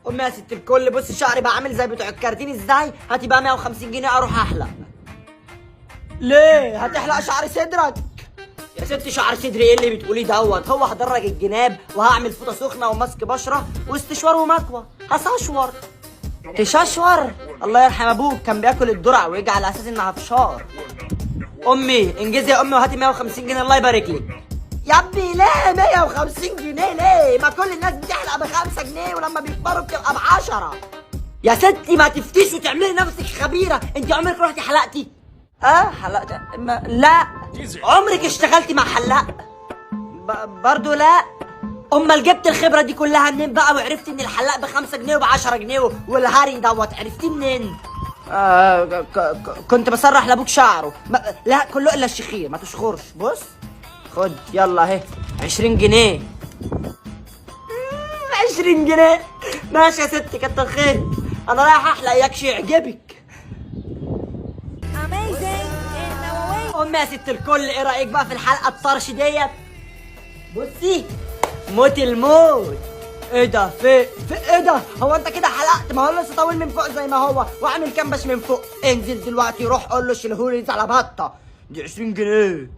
امي يا ست الكل، بص شعري بقى عامل زي بتوع الكراتين ازاي؟ هاتي بقى 150 جنيه اروح احلق. ليه؟ هتحلق شعر صدرك؟ يا ست شعر صدري ايه اللي بتقوليه دوت؟ هو هدرج الجناب وهعمل فوطه سخنه وماسك بشره واستشوار ومكوى، هسشور. تششور؟ الله يرحم ابوك كان بياكل الدرع ويجي على اساس انها فشار. امي انجزي يا امي وهاتي 150 جنيه الله يبارك لك. يا ابني ليه 150 جنيه ليه؟ ما كل الناس بتحلق ب5 جنيه ولما بيكبروا بتبقى ب10. يا ستي ما تفتيش وتعملي نفسك خبيره، انت عمرك رحتي حلقتي؟ حلقت؟ لا. عمرك اشتغلتي مع حلاق؟ برضو لا. امال جبت الخبره دي كلها منين بقى وعرفتي ان الحلاق ب5 جنيه وب10 جنيه والهري دوت عرفتيه منين؟ كنت بسرح لابوك شعره. لا كله الا الشخير ما تشخرش. بص خد يلا اهي 20 جنيه. 20 جنيه ماشي يا ستي كتر خيرك، انا رايح احلق يكشي يعجبك. امي يا ست الكل ايه رايك بقى في الحلقه الطرش ديت؟ بصي موت الموت. ايه ده في ايه ده؟ هو انت كده حلقت؟ ما هو لسه طويل من فوق زي ما هو واعمل كام باش من فوق. انزل دلوقتي روح قول له شيلهولي على بطه دي 20 جنيه.